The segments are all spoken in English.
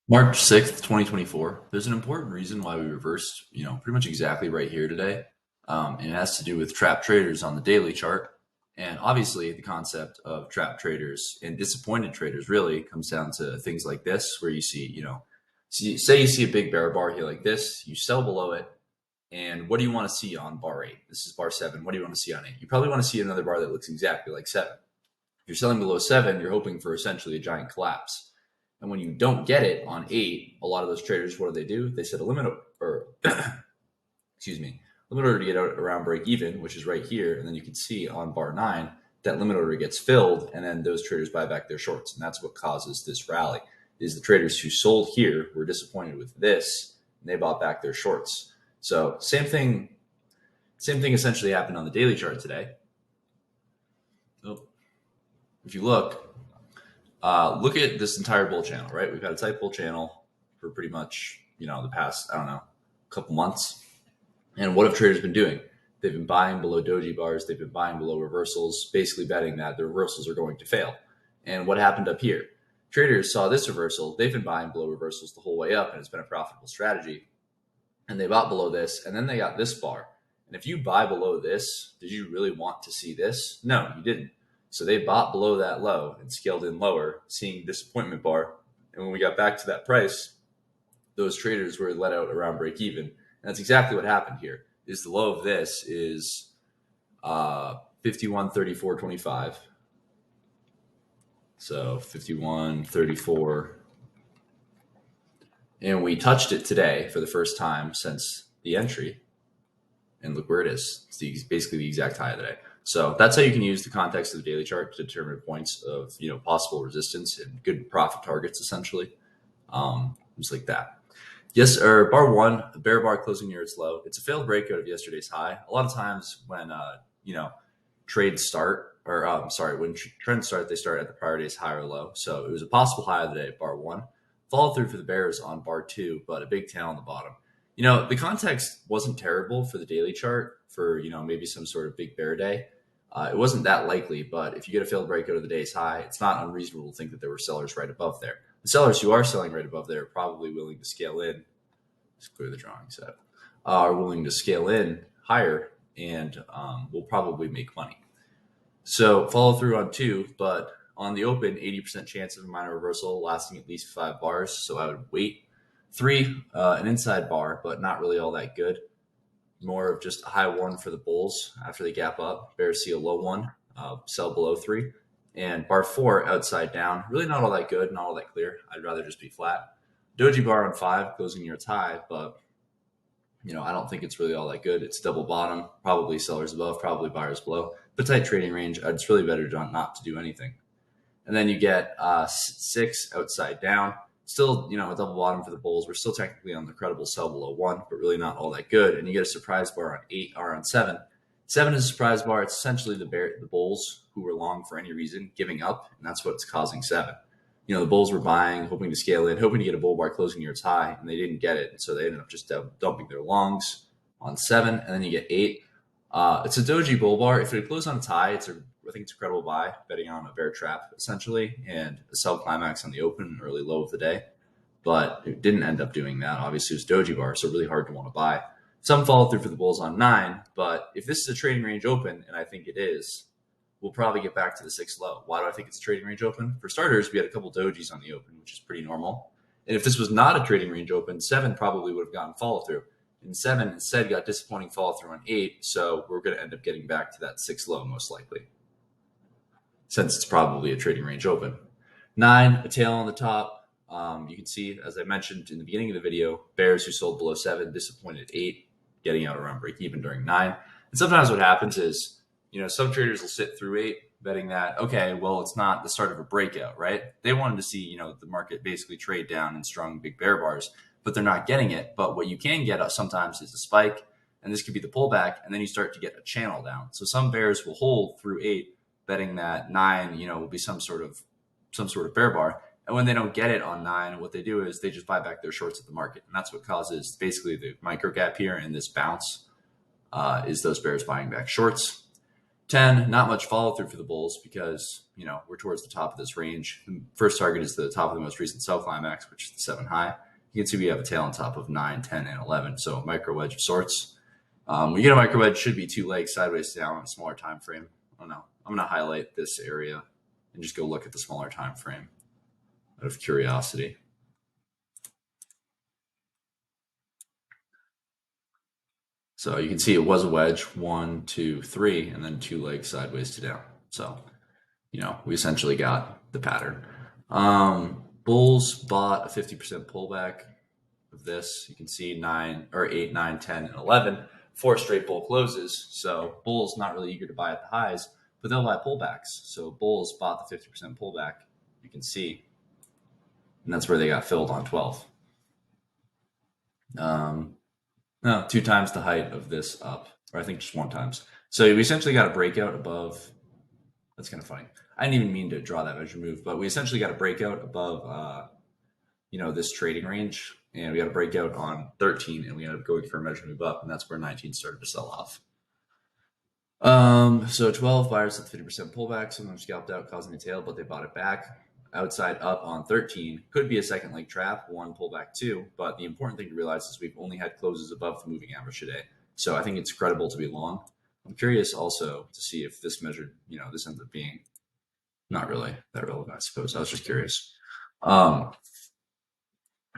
March 6th, 2024. There's an important reason why we reversed, pretty much exactly right here today. And it has to do with trap traders on the daily chart. And obviously, the concept of trap traders and disappointed traders really comes down to things like this, where you see, say you see a big bear bar here like this, you sell below it. And what do you want to see on bar eight? This is bar seven. What do you want to see on eight? You probably want to see another bar that looks exactly like seven. If you're selling below seven, you're hoping for essentially a giant collapse. And when you don't get it on eight, a lot of those traders, what do? They set a limit or excuse me, limit order to get out around break even, which is right here. And then you can see on bar nine, that limit order gets filled. And then those traders buy back their shorts. And that's what causes this rally is the traders who sold here were disappointed with this and they bought back their shorts. So same thing essentially happened on the daily chart today. Oh, if you look at this entire bull channel, right? We've had a tight bull channel for pretty much, the past, I don't know, couple months. And what have traders been doing? They've been buying below doji bars. They've been buying below reversals, basically betting that the reversals are going to fail. And what happened up here? Traders saw this reversal. They've been buying below reversals the whole way up, and it's been a profitable strategy. And they bought below this, and then they got this bar. And if you buy below this, did you really want to see this? No, you didn't. So they bought below that low and scaled in lower, seeing disappointment bar. And when we got back to that price, those traders were let out around break even. And that's exactly what happened here. Is the low of this is 51.34.25. So 51.34. And we touched it today for the first time since the entry. And look where it is. It's basically the exact high of the day. So that's how you can use the context of the daily chart to determine points of possible resistance and good profit targets, essentially. Just like that. Yes, or bar one, the bear bar closing near its low. It's a failed breakout of yesterday's high. A lot of times when trades start, or when trends start, they start at the prior day's high or low. So it was a possible high of the day, bar one. Follow through for the bears on bar two, but a big tail on the bottom. The context wasn't terrible for the daily chart for maybe some sort of big bear day. It wasn't that likely, but if you get a failed breakout of the day's high, it's not unreasonable to think that there were sellers right above there. The sellers who are selling right above there are probably willing to scale in. Let's clear the drawing set. Are willing to scale in higher and will probably make money. So follow through on two, but on the open, 80% chance of a minor reversal lasting at least 5 bars. So I would wait. 3, an inside bar, but not really all that good. More of just a high one for the bulls after they gap up. Bears see a low one, sell below 3. And bar 4, outside down. Really not all that good, not all that clear. I'd rather just be flat. Doji bar on 5, closing near its high, but I don't think it's really all that good. It's double bottom, probably sellers above, probably buyers below. But tight trading range, it's really better not to do anything. And then you get 6 outside down. Still, a double bottom for the bulls. We're still technically on the credible sell below 1, but really not all that good. And you get a surprise bar on 8 or on 7. 7 is a surprise bar. It's essentially the bulls who were long for any reason giving up, and that's what's causing 7. The bulls were buying, hoping to scale in, hoping to get a bull bar closing near its high, and they didn't get it. And so they ended up just dumping their longs on 7, and then you get 8. It's a doji bull bar. If it closed on its high, I think it's a credible buy, betting on a bear trap, essentially, and a sell climax on the open, early low of the day. But it didn't end up doing that. Obviously, it was doji bar, so really hard to want to buy. Some follow through for the bulls on 9, but if this is a trading range open, and I think it is, we'll probably get back to the 6 low. Why do I think it's a trading range open? For starters, we had a couple dojis on the open, which is pretty normal. And if this was not a trading range open, 7 probably would have gotten follow through. And 7 instead got disappointing follow through on 8, so we're going to end up getting back to that 6 low most likely, since it's probably a trading range open. 9, a tail on the top. You can see, as I mentioned in the beginning of the video, bears who sold below 7, disappointed at 8, getting out around break even during 9. And sometimes what happens is, some traders will sit through 8, betting that, okay, well, it's not the start of a breakout, right? They wanted to see, the market basically trade down in strong big bear bars, but they're not getting it. But what you can get sometimes is a spike, and this could be the pullback, and then you start to get a channel down. So some bears will hold through 8, betting that 9, will be some sort of bear bar. And when they don't get it on 9, what they do is they just buy back their shorts at the market. And that's what causes basically the micro gap here and this bounce is those bears buying back shorts. 10, not much follow through for the bulls because, we're towards the top of this range. First target is the top of the most recent sell climax, which is the 7 high. You can see we have a tail on top of 9, 10, and 11. So micro wedge of sorts. When you get a micro wedge, should be 2 legs sideways down on a smaller time frame. I don't know. I'm going to highlight this area and just go look at the smaller time frame out of curiosity. So you can see it was a wedge, 1, 2, 3, and then 2 legs sideways to down. So, we essentially got the pattern. Bulls bought a 50% pullback of this. You can see 9 or 8, 9, 10, and 11, 4 straight bull closes. So bulls not really eager to buy at the highs, but they'll buy pullbacks. So bulls bought the 50% pullback. You can see, and that's where they got filled on 12. No, 2 times the height of this up, or I think just 1 times. So we essentially got a breakout above. That's kind of funny. I didn't even mean to draw that measure move, but we essentially got a breakout above, this trading range, and we got a breakout on 13, and we ended up going for a measure move up, and that's where 19 started to sell off. So 12 buyers with 50% pullback. Some of them scalped out, causing a tail, but they bought it back. Outside up on 13 could be a second leg trap, 1 pullback 2. But the important thing to realize is we've only had closes above the moving average today. So I think it's credible to be long. I'm curious also to see if this measured, this ends up being not really that relevant, I suppose. I was just curious.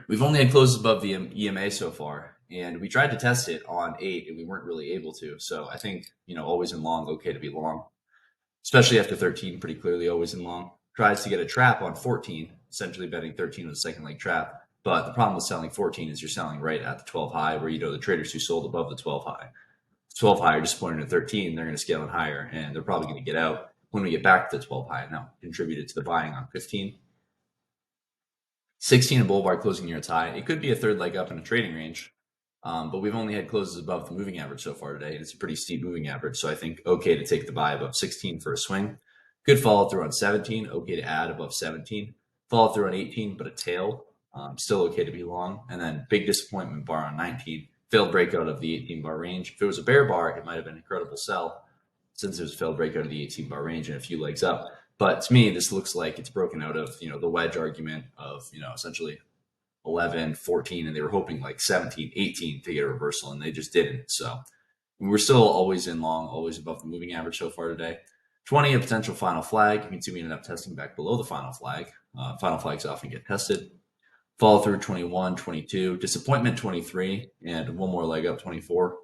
We've only had closes above the EMA so far, and we tried to test it on 8, and we weren't really able to. So I think, always in long, okay to be long, especially after 13, pretty clearly always in long. Tries to get a trap on 14, essentially betting 13 with a second leg trap. But the problem with selling 14 is you're selling right at the 12 high, where the traders who sold above the 12 high. 12 high are disappointed at 13, they're going to scale it higher, and they're probably going to get out when we get back to the 12 high. Now, contributed to the buying on 15. 16 and Boulevard closing near its high. It could be a third leg up in a trading range, but we've only had closes above the moving average so far today, and it's a pretty steep moving average. So I think okay to take the buy above 16 for a swing. Good follow through on 17. Okay to add above 17. Follow through on 18, but a tail. Still okay to be long. And then big disappointment bar on 19. Failed breakout of the 18 bar range. If it was a bear bar, it might have been an incredible sell since it was a failed breakout of the 18 bar range and a few legs up. But to me, this looks like it's broken out of, the wedge argument of, essentially 11, 14, and they were hoping like 17, 18 to get a reversal, and they just didn't. So we're still always in long, always above the moving average so far today. 20, a potential final flag. You can see we ended up testing back below the final flag. Final flags often get tested. Follow through 21, 22, disappointment 23, and 1 more leg up 24.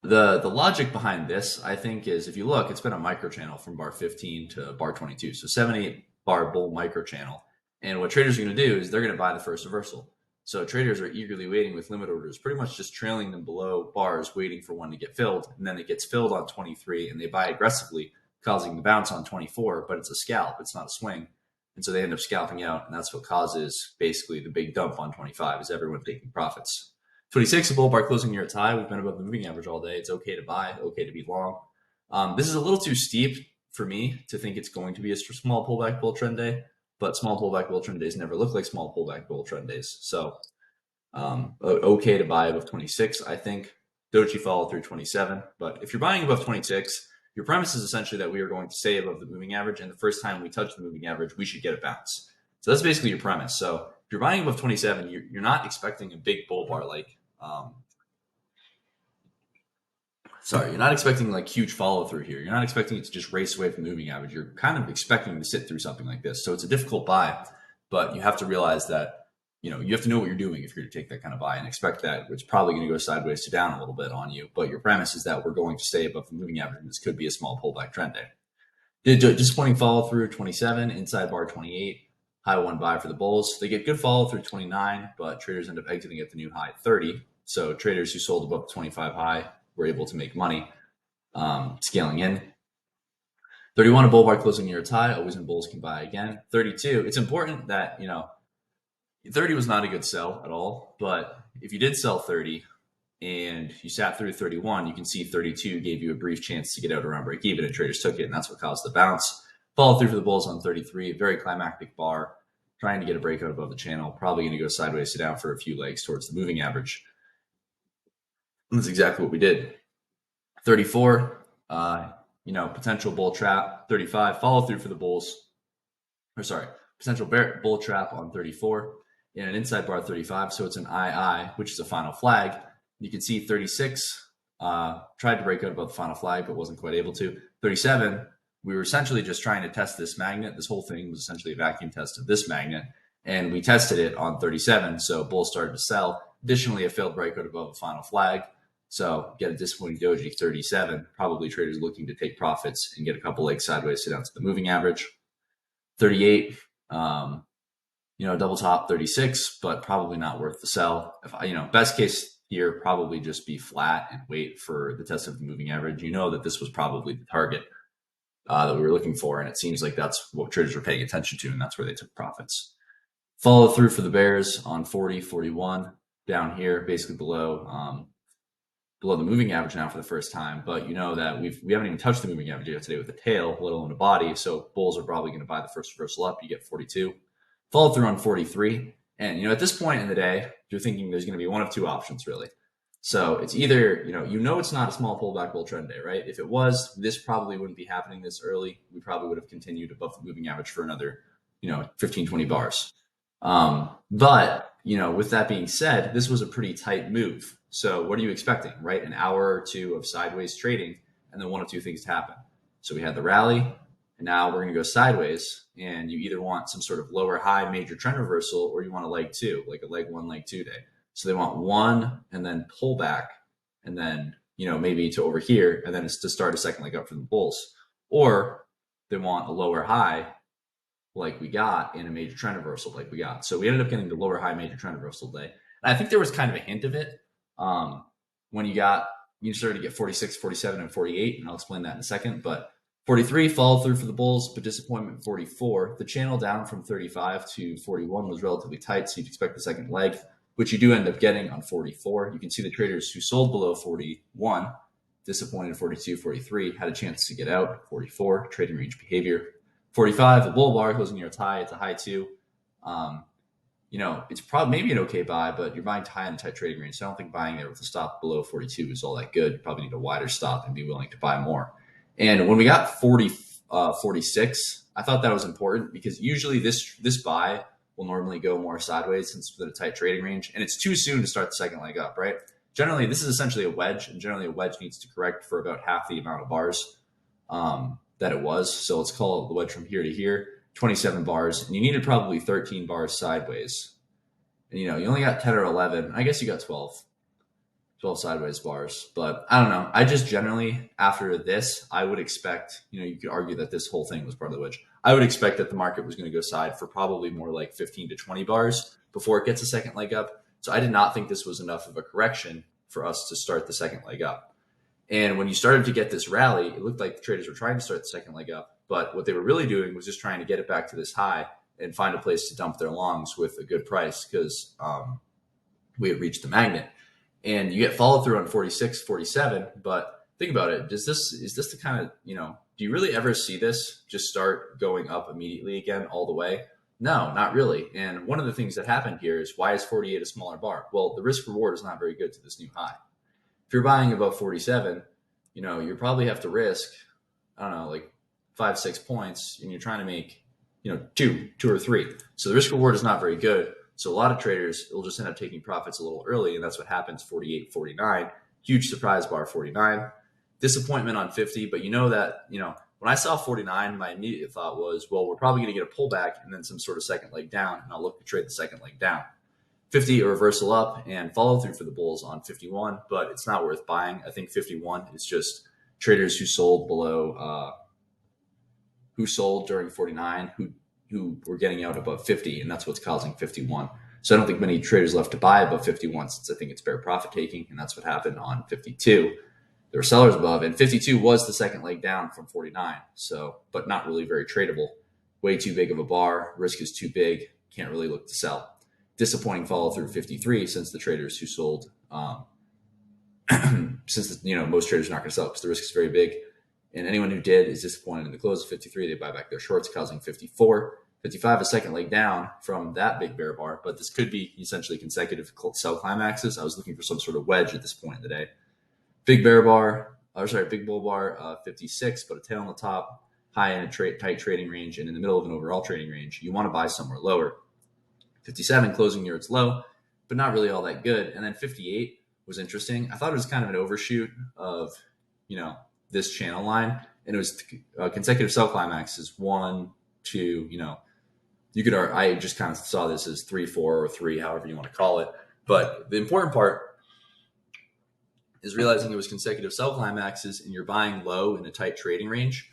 The logic behind this, I think, is if you look, it's been a micro channel from bar 15 to bar 22. So 7, 8 bar bull micro channel. And what traders are going to do is they're going to buy the first reversal. So traders are eagerly waiting with limit orders, pretty much just trailing them below bars, waiting for one to get filled. And then it gets filled on 23, and they buy aggressively, causing the bounce on 24. But it's a scalp, it's not a swing. And so they end up scalping out, and that's what causes basically the big dump on 25, is everyone taking profits. 26, a bull bar closing near its high. We've been above the moving average all day. It's okay to buy, okay to be long. This is a little too steep for me to think it's going to be a small pullback bull trend day, but small pullback bull trend days never look like small pullback bull trend days. So okay to buy above 26, I think. Doji follow through 27. But if you're buying above 26, your premise is essentially that we are going to stay above the moving average, and the first time we touch the moving average, we should get a bounce. So that's basically your premise. So if you're buying above 27, you're not expecting a big bull bar like you're not expecting like huge follow through here. You're not expecting it to just race away from the moving average. You're kind of expecting to sit through something like this. So it's a difficult buy, but you have to realize that, you have to know what you're doing if you're to take that kind of buy, and expect that it's probably going to go sideways to down a little bit on you. But your premise is that we're going to stay above the moving average, and this could be a small pullback trend day. Disappointing follow through 27, inside bar 28, high 1 buy for the bulls. They get good follow through 29, but traders end up exiting at the new high 30. So traders who sold above the 25 high were able to make money, scaling in. 31, a bull bar closing near its high. Always in bulls can buy again. 32, it's important that, 30 was not a good sell at all, but if you did sell 30 and you sat through 31, you can see 32 gave you a brief chance to get out around break even, and traders took it, and that's what caused the bounce. Follow through for the bulls on 33, very climactic bar, trying to get a breakout above the channel, probably going to go sideways to down for a few legs towards the moving average. And that's exactly what we did. 34, potential bull trap. 35, follow through for the bulls. Or sorry, potential bull trap on 34 and an inside bar 35. So it's an II, which is a final flag. You can see 36 tried to break out above the final flag, but wasn't quite able to. 37, we were essentially just trying to test this magnet. This whole thing was essentially a vacuum test of this magnet, and we tested it on 37. So bulls started to sell. Additionally, a failed breakout above the final flag. So get a disappointing doji 37. Probably traders looking to take profits and get a couple legs sideways, sit down to the moving average. 38, double top 36, but probably not worth the sell. If best case here, probably just be flat and wait for the test of the moving average. You know that this was probably the target that we were looking for, and it seems like that's what traders were paying attention to, and that's where they took profits. Follow through for the bears on 40, 41 down here, basically below the moving average now for the first time. But you know that we haven't even touched the moving average yet today with the tail, let alone a body. So bulls are probably going to buy the first reversal up. You get 42. Follow through on 43. And, at this point in the day, you're thinking there's going to be one of two options, really. So it's either, it's not a small pullback bull trend day, right? If it was, this probably wouldn't be happening this early. We probably would have continued above the moving average for another, 15, 20 bars. But, with that being said, this was a pretty tight move. So what are you expecting, right? An hour or two of sideways trading, and then one of two things happen. So we had the rally, and now we're going to go sideways, and you either want some sort of lower high major trend reversal, or you want a leg two, like a leg one, leg two day. So they want one and then pull back, and then, maybe to over here, and then it's to start a second leg up for the bulls. Or they want a lower high like we got in a major trend reversal like we got. So we ended up getting the lower high major trend reversal day. And I think there was kind of a hint of it when you started to get 46, 47, and 48, and I'll explain that in a second. But 43, follow through for the bulls, but disappointment 44. The channel down from 35 to 41 was relatively tight, so you'd expect the second leg, which you do end up getting on 44. You can see the traders who sold below 41, disappointed 42, 43, had a chance to get out. 44, trading range behavior. 45, the bull bar closing near its high. It's a high two. It's probably maybe an okay buy, but you're buying high in a tight trading range. So I don't think buying there with a stop below 42 is all that good. You probably need a wider stop and be willing to buy more. And when we got 46, I thought that was important because usually this buy will normally go more sideways since it's a tight trading range. And it's too soon to start the second leg up, right? Generally, this is essentially a wedge, and generally a wedge needs to correct for about half the amount of bars that it was. So let's call it the wedge from here to here, 27 bars. And you needed probably 13 bars sideways. And, you only got 10 or 11. I guess you got 12 sideways bars. But I don't know. I just generally, after this, I would expect, you could argue that this whole thing was part of the wedge. I would expect that the market was going to go side for probably more like 15 to 20 bars before it gets a second leg up. So I did not think this was enough of a correction for us to start the second leg up. And when you started to get this rally, it looked like the traders were trying to start the second leg up. But what they were really doing was just trying to get it back to this high and find a place to dump their longs with a good price because we had reached the magnet. And you get follow through on 46, 47. But think about it. Is this the kind of, do you really ever see this just start going up immediately again all the way? No, not really. And one of the things that happened here is, why is 48 a smaller bar? Well, the risk reward is not very good to this new high. If you're buying above 47, you probably have to risk, I don't know, like 5-6 points, and you're trying to make, two or three. So the risk reward is not very good. So a lot of traders will just end up taking profits a little early, and that's what happens. 48, 49, huge surprise bar 49, disappointment on 50. But when I saw 49, my immediate thought was, well, we're probably going to get a pullback and then some sort of second leg down, and I'll look to trade the second leg down. 50, a reversal up and follow through for the bulls on 51, but it's not worth buying. I think 51 is just traders who sold below, who sold during 49, who were getting out above 50, and that's what's causing 51. So I don't think many traders left to buy above 51 since I think it's bear profit taking, and that's what happened on 52. There were sellers above, and 52 was the second leg down from 49. So, but not really very tradable. Way too big of a bar. Risk is too big. Can't really look to sell. Disappointing follow through 53 since the traders who sold, since most traders are not going to sell because the risk is very big. And anyone who did is disappointed in the close of 53. They buy back their shorts, causing 54. 55, a second leg down from that big bear bar, but this could be essentially consecutive sell climaxes. I was looking for some sort of wedge at this point in the day. Big bear bar, or sorry, big bull bar 56, but a tail on the top, high in a tight trading range, and in the middle of an overall trading range. You want to buy somewhere lower. 57 closing near its low, but not really all that good. And then 58 was interesting. I thought it was kind of an overshoot of, this channel line, and it was consecutive sell climaxes, 1, 2, I just kind of saw this as 3, 4, or 3, however you want to call it. But the important part is realizing it was consecutive sell climaxes and you're buying low in a tight trading range.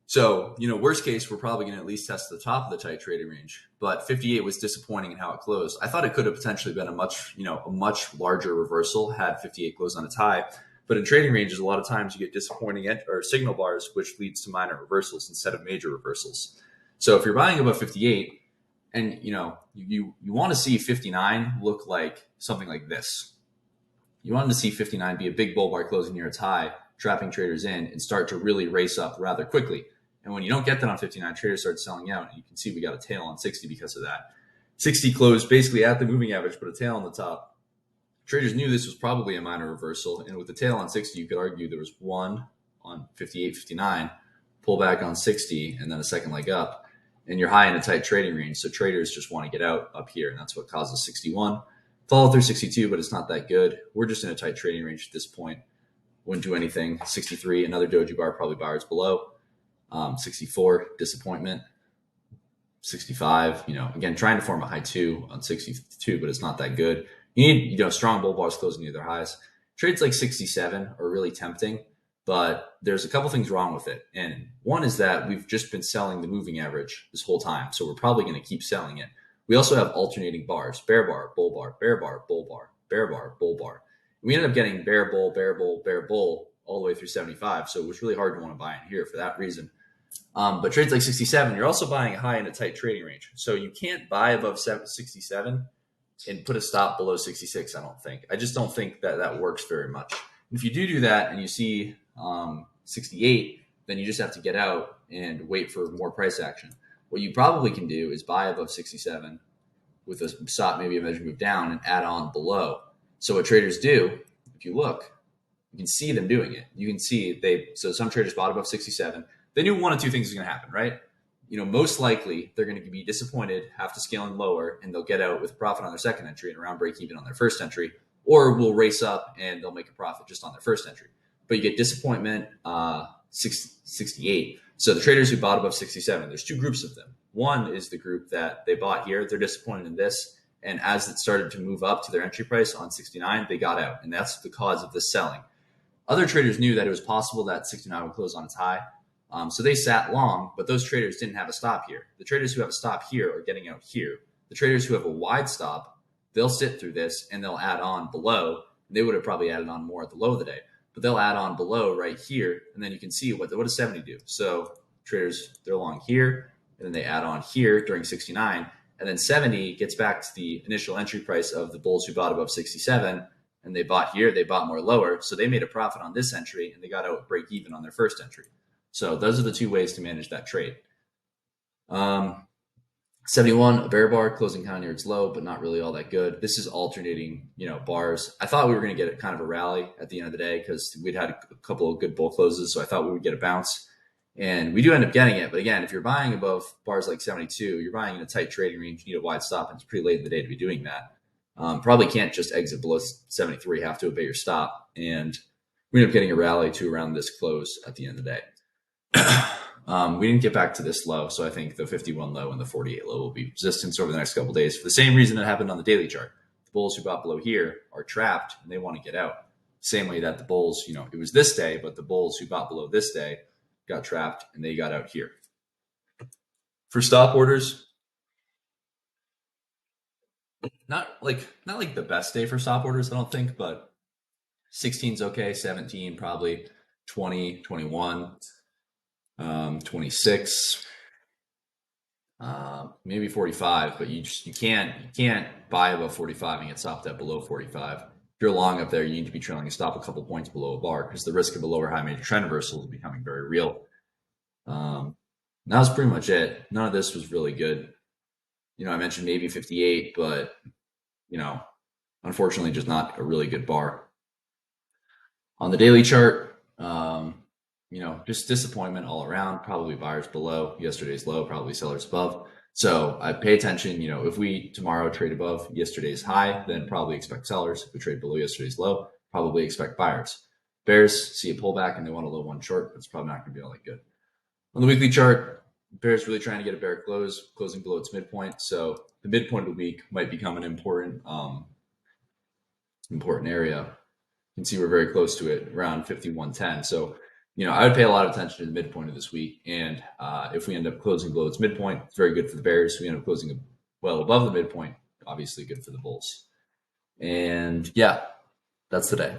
So, worst case, we're probably going to at least test the top of the tight trading range. But 58 was disappointing in how it closed. I thought it could have potentially been a much larger reversal had 58 closed on its high. But in trading ranges, a lot of times you get disappointing or signal bars, which leads to minor reversals instead of major reversals. So if you're buying above 58 and, you want to see 59 look like something like this. You want to see 59 be a big bull bar closing near its high, trapping traders in and start to really race up rather quickly. And when you don't get that on 59, traders start selling out. And you can see we got a tail on 60 because of that. 60 closed basically at the moving average, but a tail on the top. Traders knew this was probably a minor reversal. And with the tail on 60, you could argue there was one on 58, 59, pull back on 60, and then a second leg up. And you're high in a tight trading range. So traders just want to get out up here. And that's what causes 61. Follow through 62, but it's not that good. We're just in a tight trading range at this point. Wouldn't do anything. 63, another doji bar, probably buyers below. 64, disappointment. 65, again, trying to form a high 2 on 62, but it's not that good. You need, strong bull bars closing near their highs. Trades like 67 are really tempting, but there's a couple things wrong with it. And one is that we've just been selling the moving average this whole time, so we're probably going to keep selling it. We also have alternating bars, bear bar, bull bar, bear bar, bull bar, bear bar, bull bar. We ended up getting bear bull, bear bull, bear bull all the way through 75. So it was really hard to want to buy in here for that reason. But trades like 67, you're also buying high in a tight trading range. So you can't buy above 67 and put a stop below 66, I don't think. I just don't think that works very much. And if you do that and you see 68, then you just have to get out and wait for more price action. What you probably can do is buy above 67 with a stop, maybe a measure move down, and add on below. So what traders do, if you look, you can see them doing it. You can see so some traders bought above 67. They knew one of two things is going to happen, right? Most likely they're going to be disappointed, have to scale in lower, and they'll get out with a profit on their second entry and around break even on their first entry, or will race up and they'll make a profit just on their first entry. But you get disappointment, 68. So the traders who bought above 67, there's two groups of them. One is the group that they bought here. They're disappointed in this. And as it started to move up to their entry price on 69, they got out. And that's the cause of this selling. Other traders knew that it was possible that 69 would close on its high. So they sat long, but those traders didn't have a stop here. The traders who have a stop here are getting out here. The traders who have a wide stop, they'll sit through this and they'll add on below. They would have probably added on more at the low of the day, but they'll add on below right here. And then you can see what does 70 do? So traders, they're long here, and then they add on here during 69. And then 70 gets back to the initial entry price of the bulls who bought above 67. And they bought here, they bought more lower. So they made a profit on this entry and they got out break even on their first entry. So those are the two ways to manage that trade. 71, a bear bar closing kind of near its low, but not really all that good. This is alternating, bars. I thought we were going to get kind of a rally at the end of the day because we'd had a couple of good bull closes. So I thought we would get a bounce, and we do end up getting it. But again, if you're buying above bars like 72, you're buying in a tight trading range. You need a wide stop, and it's pretty late in the day to be doing that. Probably can't just exit below 73. Have to obey your stop, and we end up getting a rally to around this close at the end of the day. We didn't get back to this low, so I think the 51 low and the 48 low will be resistance over the next couple of days for the same reason that happened on the daily chart. The bulls who bought below here are trapped and they want to get out. Same way that the bulls, it was this day, but the bulls who bought below this day got trapped and they got out here. For stop orders, not like the best day for stop orders, I don't think, but 16 is okay, 17 probably, 20, 21. 26, maybe 45, but you can't buy above 45 and get stopped at below 45. If you're long up there, you need to be trailing a stop a couple points below a bar because the risk of a lower high major trend reversal is becoming very real. That was pretty much it. None of this was really good. I mentioned maybe 58, but unfortunately, just not a really good bar. On the daily chart, Um, just disappointment all around. Probably buyers below yesterday's low, probably sellers above. So I pay attention. If we tomorrow trade above yesterday's high, then probably expect sellers. If we trade below yesterday's low, probably expect buyers. Bears see a pullback and they want a low one short. That's probably not going to be all that good. On the weekly chart, bears really trying to get a bear close, closing below its midpoint. So the midpoint of the week might become an important area. You can see we're very close to it, around 51.10. So, I would pay a lot of attention to the midpoint of this week. And if we end up closing below its midpoint, it's very good for the bears. If we end up closing well above the midpoint, obviously good for the bulls. And yeah, that's the day.